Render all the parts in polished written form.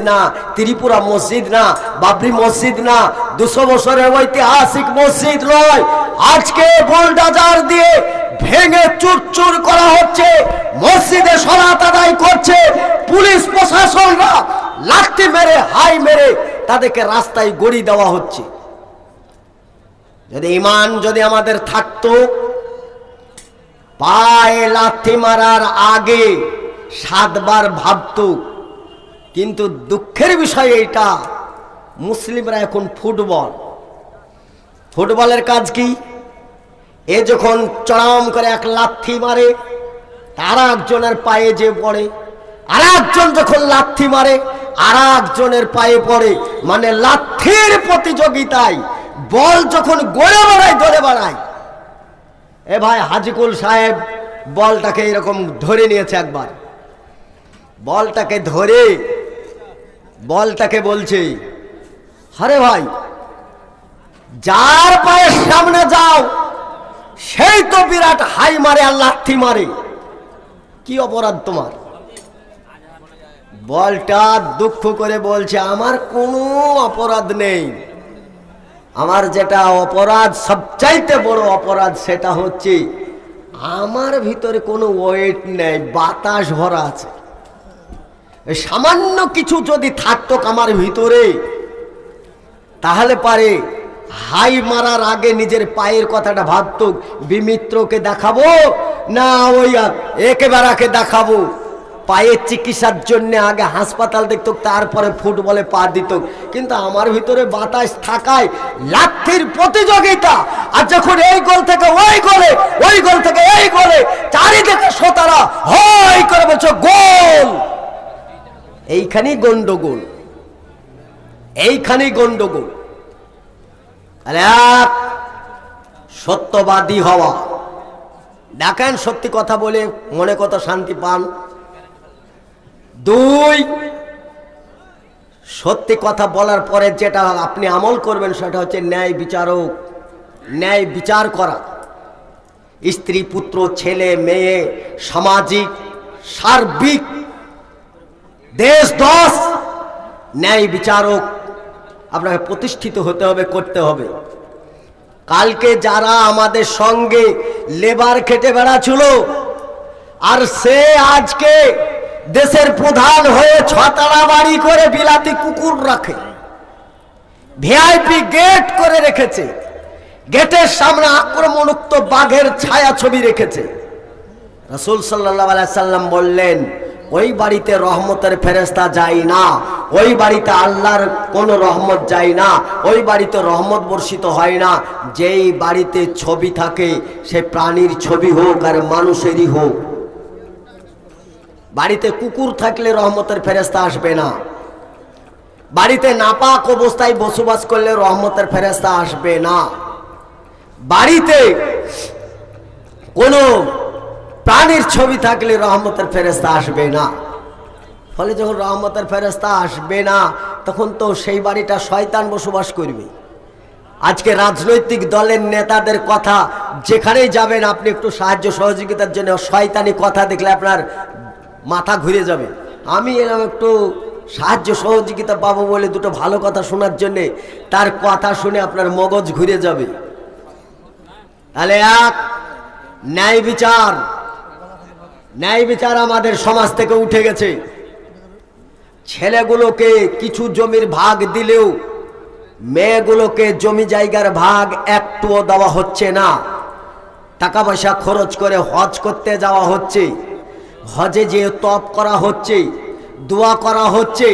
না, ত্রিপুরা মসজিদ না, বাবরি মসজিদ না, 200 বছরের ঐতিহাসিক মসজিদ নয়। আজকে বুলডোজার দিয়ে ভেঙে চুরচুর করা হচ্ছে, মসজিদে সলাত আদায় করছে, পুলিশ প্রশাসনরা লাঠি মেরে হাই মেরে তাদেরকে রাস্তায় গড়ি দেওয়া হচ্ছে। যদি ঈমান যদি আমাদের থাকতো, পায়ে লাথি মারার আগে 7 বার ভাবতো। কিন্তু দুঃখের বিষয় এইটা, মুসলিমরা এখন ফুটবলের কাজ কি? এ যখন চড়াম করে এক লাথি মারে, আর একজনের পায়ে যে পড়ে, আর একজন যখন লাথি মারে আর একজনের পায়ে পড়ে, মানে লাথির প্রতিযোগিতায় বল যখন গড়ে বেড়ায় ধরে বেড়ায়। এ ভাই হাজিকুল সাহেব বলটাকে এরকম ধরে নিয়েছে, একবার বলটাকে ধরে বলটাকে বলছে, আরে ভাই যার পায়ের সামনে যাও সেই তো বিরাট হাই মারে আর লাথি মারে, কি অপরাধ তোমার? বলটা দুঃখ করে বলছে, আমার কোনো অপরাধ নেই। আমার যেটা অপরাধ, সবচাইতে বড় অপরাধ, সেটা হচ্ছে আমার ভিতরে কোনো ওয়েট নেই, বাতাস ভরা আছে। সামান্য কিছু যদি থাকতো আমার ভিতরে, তাহলে পারে হাই মারার আগে নিজের পায়ের কথাটা ভাবতো, বিমিত্রকে দেখাবো না ওই একেবারে দেখাবো। পায়ের চিকিৎসার জন্য আগে হাসপাতাল দেখতো, তারপরে ফুটবলে পা দিত। কিন্তু আমার ভিতরে বাতাস থাকায় লাথির প্রতিযোগিতা, আর যখন এই গোল থেকে ওই গোলে, ওই গোল থেকে এই গোলে, চারিদিকে শ্রোতারা হই করে বলছো গোল। এইখানেই গন্ডগোল, এইখানেই গন্ডগোল। এক সত্যবাদী হওয়া, দেখেন সত্যি কথা বলে মনে কত শান্তি পান। 2, সত্যি কথা বলার পরে যেটা আপনি আমল করবেন সেটা হচ্ছে ন্যায় বিচারক, ন্যায় বিচার করা। স্ত্রী পুত্র ছেলে মেয়ে, সামাজিক সার্বিক দেশ দশ ন্যায় বিচারক আপনাকে প্রতিষ্ঠিত হতে হবে, করতে হবে। কালকে যারা আমাদের সঙ্গে লেবার খেটে বেড়াচ্ছিল, আর সে আজকে দেশের প্রধান হয়ে 6 তলা বাড়ি করে বিলাতি কুকুর রাখে, ভিআইপি গেট করে রেখেছে, গেটের সামনে আক্রমণাত্মক বাঘের ছায়া ছবি রেখেছে। রাসূল সাল্লাল্লাহু আলাইহি সাল্লাম বললেন, ওই বাড়িতে রহমতের ফেরেশতা যায় না, ওই বাড়িতে আল্লাহর কোন রহমত যায় না, ওই বাড়িতে রহমত বর্ষিত হয় না। যেই বাড়িতে ছবি থাকে, সে প্রাণীর ছবি হোক আর মানুষেরই হোক। বাড়িতে কুকুর থাকলে রহমতের ফেরেশতা আসবে না, বাড়িতে নাপাক অবস্থায় বসবাস করলে রহমতের ফেরেশতা আসবে না, বাড়িতে কোনো প্রাণীর ছবি থাকলে রহমতের ফেরেশতা আসবে না। ফলে যখন রহমতের ফেরেশতা আসবে না, তখন তো সেই বাড়িটা শয়তান বসবাস করবে। আজকে রাজনৈতিক দলের নেতাদের কথা যেখানেই যাবেন, আপনি একটু সাহায্য সহযোগিতার জন্য শয়তানি কথা দেখলে আপনার মাথা ঘুরে যাবে। আমি এলাম একটু সাহায্য সহযোগিতা পাবো বলে, দুটো ভালো কথা শোনার জন্যে, তার কথা শুনে আপনার মগজ ঘুরে যাবে। তাহলে এক ন্যায় বিচার, ন্যায় বিচার আমাদের সমাজ থেকে উঠে গেছে। ছেলেগুলোকে কিছু জমির ভাগ দিলেও মেয়েগুলোকে জমি জায়গার ভাগ একটুও দেওয়া হচ্ছে না। টাকা পয়সা খরচ করে হজ করতে যাওয়া হচ্ছে, হজে যে তপ করা হচ্ছে, দোয়া করা হচ্ছে,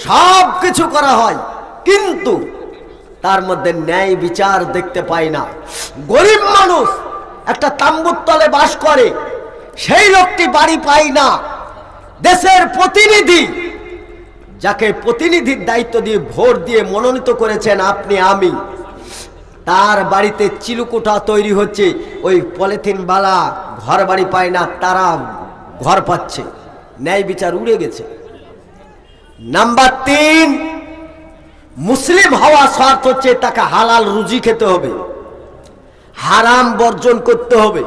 সব কিছু করা হয়, কিন্তু তার মধ্যে ন্যায় বিচার দেখতে পাই না। গরিব মানুষ একটা তাম্বুর তলে বাস করে, সেই লোকটি বাড়ি পায় না। দেশের প্রতিনিধি, যাকে প্রতিনিধির দায়িত্ব দিয়ে ভোট দিয়ে মনোনীত করেছেন আপনি আমি, তার বাড়িতে চিলুকুটা তৈরি হচ্ছে, ওই পলিথিন বালা ঘর বাড়ি পায় না, তারা ঘর পাচ্ছে। ন্যায় বিচার উড়ে গেছে। নাম্বার 3, মুসলিম হওয়া শর্ত হচ্ছে তাকে হালাল রুজি খেতে হবে, হারাম বর্জন করতে হবে।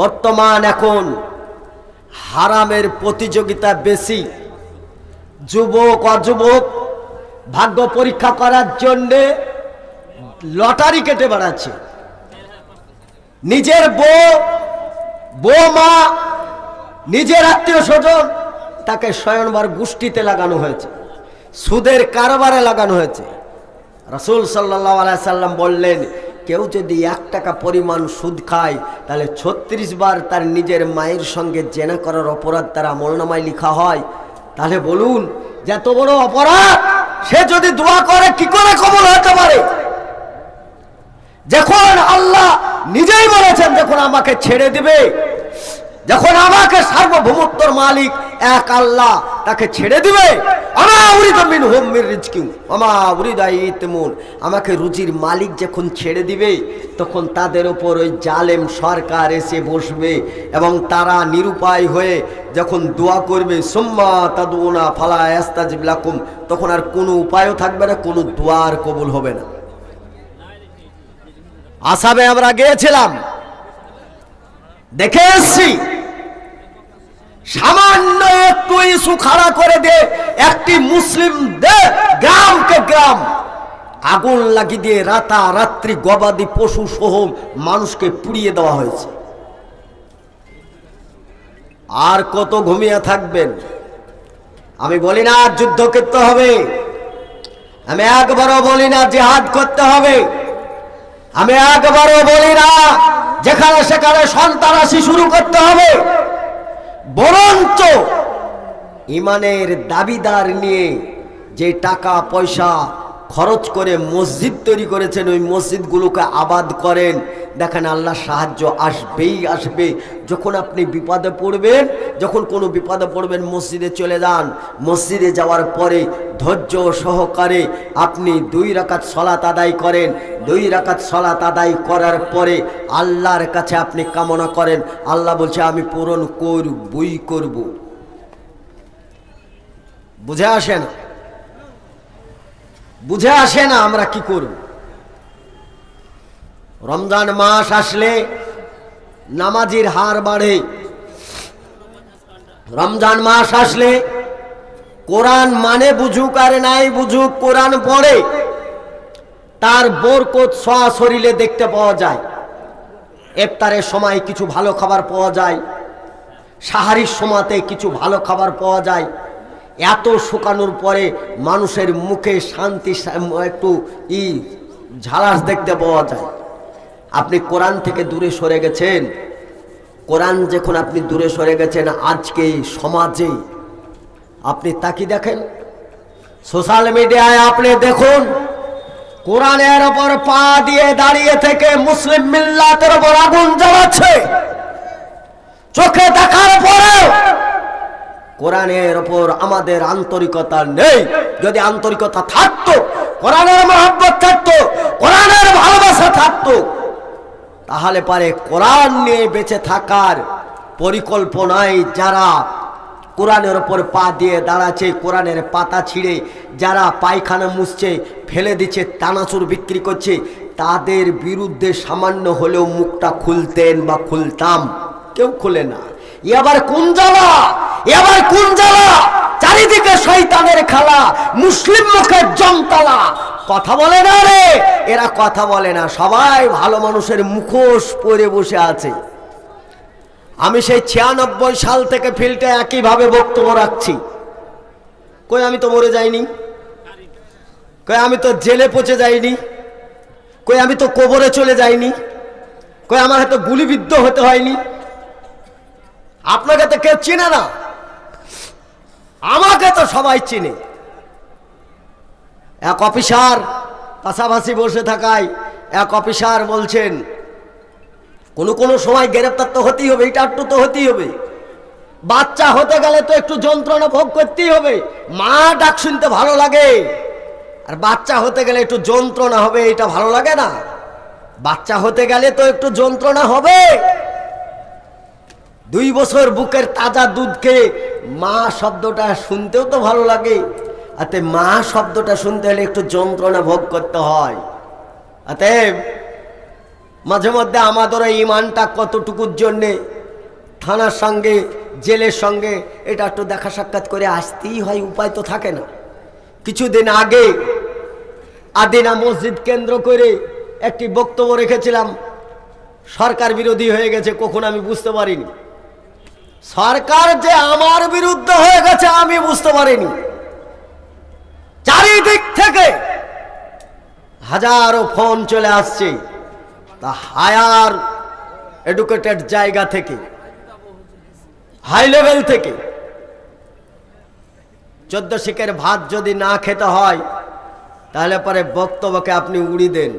বর্তমান এখন হারামের প্রতিযোগিতা বেশি, যুবক অযুবক ভাগ্য পরীক্ষা করার জন্যে লটারি কেটে বেড়াচ্ছে। নিজের বৌমা, নিজের আত্মীয় স্বজন তাকে স্বয়ংবর গোষ্ঠীতে লাগানো হয়েছে, সুদের কারবারে লাগানো হয়েছে। রাসূল সাল্লাল্লাহু আলাইহি সাল্লাম বললেন, কেউ যদি 1 টাকা পরিমাণ সুদ খায় তাহলে 36 বার তার নিজের মায়ের সঙ্গে জেনা করার অপরাধ তার আমলনামায় লেখা হয়। তাহলে বলুন, যে এত বড় অপরাধ সে যদি দোয়া করে কি করে কবুল হতে পারে? যখন আল্লাহ নিজেই বলেছেন যখন আমাকে ছেড়ে দিবে, যখন আমাকে সার্বভৌমত্বর মালিক এক আল্লাহ তাকে ছেড়ে দিবে, আমাকে রুজির মালিক যখন ছেড়ে দিবে, তখন তাদের উপর ওই জালেম সরকার এসে বসবে এবং তারা নিরুপায় হয়ে যখন দোয়া করবে, সুম্মা তাদউনা ফালা ইস্তাজিব লাকুম, তখন আর কোনো উপায়ও থাকবে না, কোনো দোয়া আর কবুল হবে না। আসামে আমরা গিয়েছিলাম, দেখে এসছি সামান্য একটু ইস্যু খাড়া করে দিয়ে একটি মুসলিম গ্রামকে গ্রাম আগুন লাগিয়ে দিয়ে রাতারাত্রি গবাদি পশু সহ মানুষকে পুড়িয়ে দেওয়া হয়েছে। আর কত ঘুমিয়ে থাকবেন? আমি বলি না যুদ্ধ করতে হবে, আমি একবারও বলি না জিহাদ করতে হবে, আমি একবারও বলি না যেখানে সেখানে সন্ত্রাসী শুরু করতে হবে, বরঞ্চ ইমানের দাবিদার নিয়ে যে টাকা পয়সা খরচ করে মসজিদ তৈরি করেছেন ওই মসজিদগুলোকে আবাদ করেন। দেখেন আল্লাহ সাহায্য আসবেই আসবে। যখন আপনি বিপদে পড়বেন, যখন কোনো বিপদে পড়বেন মসজিদে চলে যান। মসজিদে যাওয়ার পরে ধৈর্য সহকারে আপনি 2 রাকাত সালাত আদায় করেন। 2 রাকাত সালাত আদায় করার পরে আল্লাহর কাছে আপনি কামনা করেন, আল্লাহ বলছে আমি পূরণ করবই করব। বুঝে আসে না? বুঝে আসে না আমরা কি করব? রমজান মাস আসলে নামাজির হার বাড়ে। রমজান মাস আসলে কোরআন মানে বুঝুক আর নাই বুঝুক, কোরআন পড়ে, তার বরকত সশরীরে দেখতে পাওয়া যায়। ইফতারের সময় কিছু ভালো খাবার পাওয়া যায়, সাহারির সময়তে কিছু ভালো খাবার পাওয়া যায়। এত শুকানোর পরে মানুষের মুখে শান্তি একটু ঝালাস দেখতে পাওয়া যায়। আপনি কোরআন থেকে দূরে সরে গেছেন। কোরআন যখন আপনি দূরে সরে গেছেন, আজকে সমাজে আপনি তাকিয়ে দেখেন, সোশ্যাল মিডিয়ায় আপনি দেখুন, কোরআনের ওপর পা দিয়ে দাঁড়িয়ে থেকে মুসলিম মিল্লাতের ওপর আগুন জ্বালাচ্ছে। চোখে দেখার পরেও কোরআনের ওপর আমাদের আন্তরিকতা নেই। যদি আন্তরিকতা থাকতো, কোরআনের মহব্বত থাকতো, কোরআনের ভালোবাসা থাকতো, তাহলে পারে কোরআন নিয়ে বেঁচে থাকার পরিকল্পনায় যারা কোরআনের ওপর পা দিয়ে দাঁড়াচ্ছে, কোরআনের পাতা ছিঁড়ে যারা পায়খানা মুছছে, ফেলে দিচ্ছে, টানাচুর বিক্রি করছে, তাদের বিরুদ্ধে সামান্য হলেও মুখটা খুলতেন বা খুলতাম। কেউ খুলে না। এবার কোন জ্বালা, এবার কোন জ্বালা, চারিদিকে শয়তানের খেলা, মুসলিম মুখের জমতালা। কথা বলে না রে, এরা কথা বলে না, সবাই ভালো মানুষের মুখোশ পরে বসে আছে। আমি সেই 96 সাল থেকে ফিল্ডে একইভাবে বক্তব্য রাখছি। কই আমি তো মরে যাইনি, কই আমি তো জেলে পচে যাইনি, কই আমি তো কবরে চলে যাইনি, কই আমার হয়তো গুলিবিদ্ধ হতে হয়নি। আপনাকে তো কেউ চিনে না, আমাকে তো সবাই চিনে। এক অফিসার পাশাপাশি বসে থাকায় এক অফিসার বলছেন, কোন সময় গ্রেফতার তো হতেই হবে, এটা একটু তো হতেই হবে। বাচ্চা হতে গেলে তো একটু যন্ত্রণা ভোগ করতেই হবে। মা ডাক শুনতে ভালো লাগে, আর বাচ্চা হতে গেলে একটু যন্ত্রণা হবে, এটা ভালো লাগে না? বাচ্চা হতে গেলে তো একটু যন্ত্রণা হবে। 2 বছর বুকের তাজা দুধকে মা শব্দটা শুনতেও তো ভালো লাগে। আতে মা শব্দটা শুনতে হলে একটু যন্ত্রণা ভোগ করতে হয়। অতএব মাঝে মধ্যে আমাদের ইমানটা কতটুকুর জন্যে থানার সঙ্গে জেলের সঙ্গে এটা একটু দেখা সাক্ষাৎ করে আসতেই হয়, উপায় তো থাকে না। কিছুদিন আগে আদিনা মসজিদ কেন্দ্র করে একটি বক্তব্য রেখেছিলাম, সরকার বিরোধী হয়ে গেছে, কখন আমি বুঝতে পারিনি। সরকার যে আমার বিরুদ্ধে হয়ে গেছে আমি বুঝতে পারিনি। চারিদিক থেকে হাজারো ফোন চলে আসছে, তা হায়ার এডুকেটেড জায়গা থেকে, হাই লেভেল থেকে। 14 শিখের ভাত যদি না খেতে হয় তাহলে পরে বক্তব্যকে আপনি উড়িয়ে দেন।